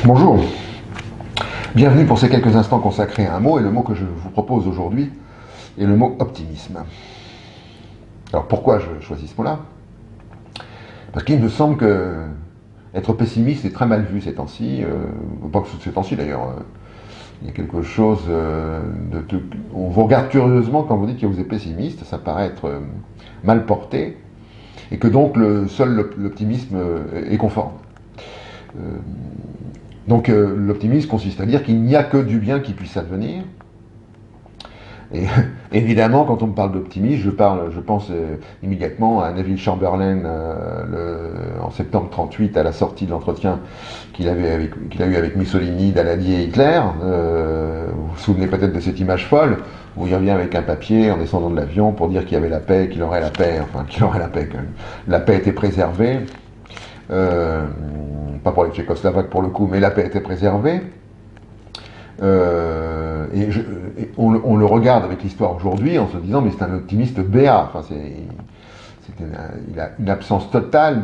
Bonjour, bienvenue pour ces quelques instants consacrés à un mot, et le mot que je vous propose aujourd'hui est le mot optimisme. Alors pourquoi je choisis ce mot-là? Parce qu'il me semble que être pessimiste est très mal vu ces temps-ci, pas que ces temps-ci d'ailleurs. Il y a quelque chose on vous regarde curieusement quand vous dites que vous êtes pessimiste, ça paraît être mal porté, et que donc seul l'optimisme est conforme. Donc l'optimisme consiste à dire qu'il n'y a que du bien qui puisse advenir. Et évidemment, quand on me parle d'optimisme, je pense immédiatement à Neville Chamberlain en septembre 1938, à la sortie de l'entretien qu'il a eu avec Mussolini, Daladier et Hitler. Vous vous souvenez peut-être de cette image folle où il revient avec un papier en descendant de l'avion pour dire qu'il y avait la paix, qu'il aurait la paix, enfin qu'il aurait la paix, que la paix était préservée. Pas pour les Tchécoslovaques pour le coup, mais la paix était préservée. Et on le regarde avec l'histoire aujourd'hui en se disant mais c'est un optimiste béat. Enfin, il a une absence totale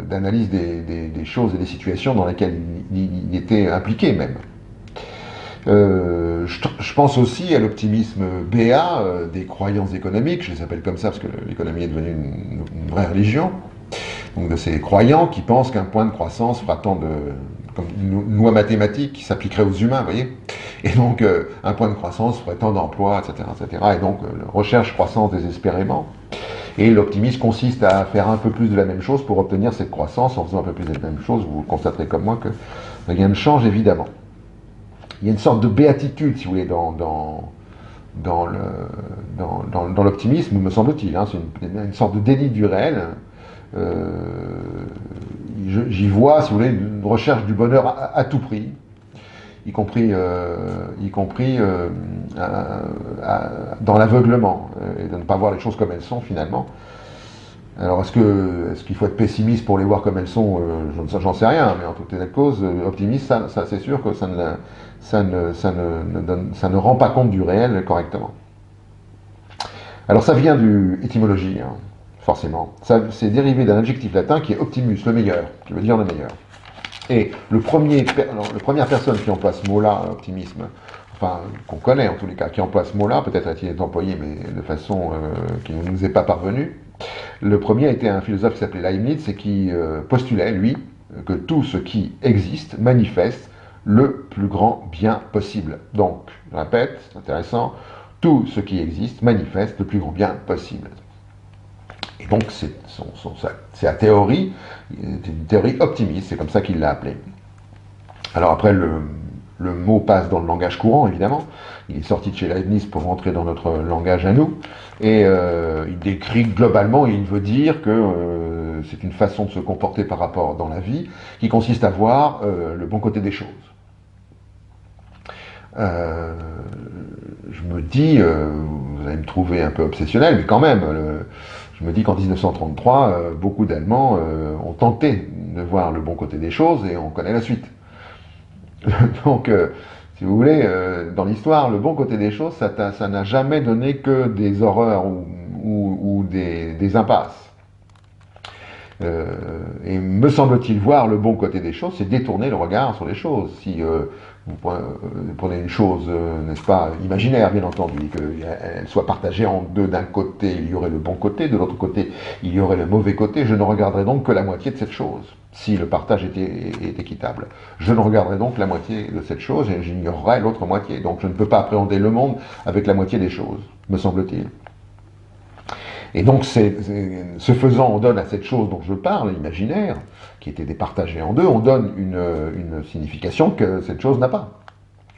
d'analyse des choses et des situations dans lesquelles il était impliqué même. Je pense aussi à l'optimisme béat des croyances économiques, je les appelle comme ça parce que l'économie est devenue une vraie religion. Donc de ces croyants qui pensent qu'un point de croissance fera tant de... comme une loi mathématique qui s'appliquerait aux humains, vous voyez. Et donc un point de croissance ferait tant d'emplois, etc., etc. Et donc recherche croissance désespérément. Et l'optimisme consiste à faire un peu plus de la même chose pour obtenir cette croissance. En faisant un peu plus de la même chose, vous constaterez comme moi que rien ne change évidemment. Il y a une sorte de béatitude, si vous voulez, dans l'optimisme, me semble-t-il. Hein. C'est une sorte de déni du réel. J'y vois, si vous voulez, une recherche du bonheur à tout prix, y compris dans l'aveuglement, et de ne pas voir les choses comme elles sont finalement. Alors est-ce qu'il faut être pessimiste pour les voir comme elles sont? J'en sais rien, mais en toute état de cause, optimiste, ça c'est sûr que ça ne rend pas compte du réel correctement. Alors ça vient du étymologie, hein, forcément. C'est dérivé d'un adjectif latin qui est optimus, le meilleur, qui veut dire le meilleur. Et la première personne qui emploie ce mot-là, optimisme, enfin, qu'on connaît en tous les cas, qui emploie ce mot-là, peut-être a-t-il été employé, mais de façon qui ne nous est pas parvenue, le premier était un philosophe qui s'appelait Leibniz et qui postulait, lui, que tout ce qui existe manifeste le plus grand bien possible. Donc, je répète, c'est intéressant, tout ce qui existe manifeste le plus grand bien possible. Et donc, c'est la théorie, c'est une théorie optimiste, c'est comme ça qu'il l'a appelée. Alors après, le mot passe dans le langage courant, évidemment. Il est sorti de chez Leibniz pour rentrer dans notre langage à nous. Et il décrit globalement, il veut dire que c'est une façon de se comporter par rapport dans la vie qui consiste à voir le bon côté des choses. Je me dis, vous allez me trouver un peu obsessionnel, mais quand même, je me dis qu'en 1933, beaucoup d'Allemands ont tenté de voir le bon côté des choses et on connaît la suite. Donc, si vous voulez, dans l'histoire, le bon côté des choses, ça n'a jamais donné que des horreurs ou des impasses. Et me semble-t-il, voir le bon côté des choses, c'est détourner le regard sur les choses. Si vous prenez une chose, n'est-ce pas, imaginaire, bien entendu, qu'elle soit partagée en deux, d'un côté, il y aurait le bon côté, de l'autre côté, il y aurait le mauvais côté, je ne regarderai donc que la moitié de cette chose, si le partage est équitable. Je ne regarderai donc la moitié de cette chose et j'ignorerai l'autre moitié. Donc je ne peux pas appréhender le monde avec la moitié des choses, me semble-t-il. Et donc, ce faisant, on donne à cette chose dont je parle, imaginaire, qui était départagée en deux, on donne une signification que cette chose n'a pas.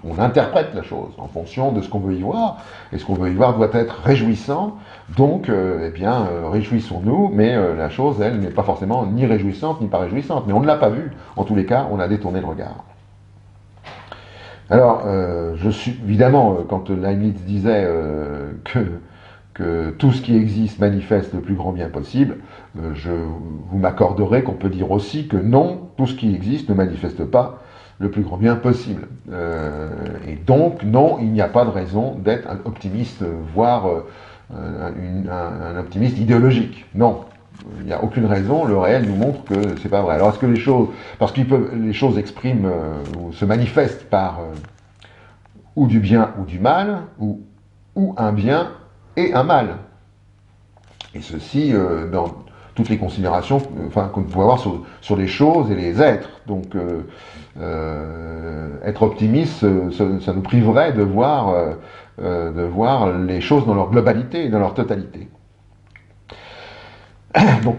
On interprète la chose en fonction de ce qu'on veut y voir, et ce qu'on veut y voir doit être réjouissant, donc, réjouissons-nous, mais la chose, elle, n'est pas forcément ni réjouissante, ni pas réjouissante, mais on ne l'a pas vue. En tous les cas, on a détourné le regard. Alors, évidemment, quand Leibniz disait que tout ce qui existe manifeste le plus grand bien possible, vous m'accorderez qu'on peut dire aussi que non, tout ce qui existe ne manifeste pas le plus grand bien possible. Et donc, non, il n'y a pas de raison d'être un optimiste, voire un optimiste idéologique. Non. Il n'y a aucune raison, le réel nous montre que c'est pas vrai. Alors est-ce que les choses expriment ou se manifestent par ou du bien ou du mal, ou un bien et un mal. Et ceci dans toutes les considérations qu'on peut avoir sur les choses et les êtres. Donc être optimiste, ça nous priverait de voir les choses dans leur globalité et dans leur totalité. Donc,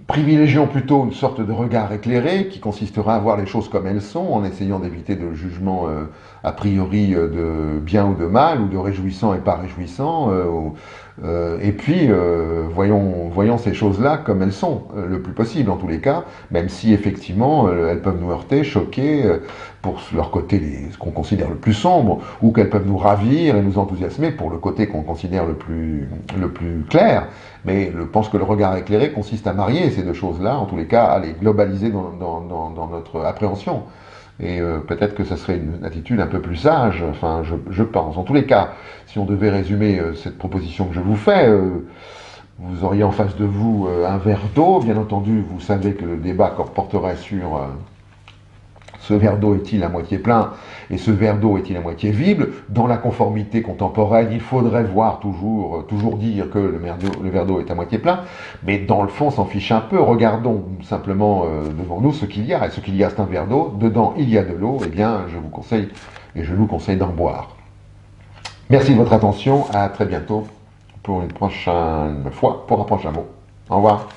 privilégions plutôt une sorte de regard éclairé qui consistera à voir les choses comme elles sont, en essayant d'éviter de jugement a priori de bien ou de mal, ou de réjouissant et pas réjouissant. Et puis, voyons ces choses-là comme elles sont, le plus possible en tous les cas, même si effectivement elles peuvent nous heurter, choquer, pour leur côté ce qu'on considère le plus sombre, ou qu'elles peuvent nous ravir et nous enthousiasmer pour le côté qu'on considère le plus clair. Mais je pense que le regard éclairé consiste à marier ces deux choses-là, en tous les cas à les globaliser dans notre appréhension. Et peut-être que ça serait une attitude un peu plus sage, enfin je pense. En tous les cas, si on devait résumer cette proposition que je vous fais, vous auriez en face de vous un verre d'eau, bien entendu, vous savez que le débat porterait sur ce verre d'eau est-il à moitié plein et ce verre d'eau est-il à moitié vide. Dans la conformité contemporaine, il faudrait voir toujours dire que le verre d'eau est à moitié plein, mais dans le fond, on s'en fiche un peu. Regardons simplement devant nous ce qu'il y a. Et ce qu'il y a, c'est un verre d'eau. Dedans, il y a de l'eau. Eh bien, je vous conseille et je nous conseille d'en boire. Merci de votre attention. À très bientôt pour une prochaine fois, pour un prochain mot. Au revoir.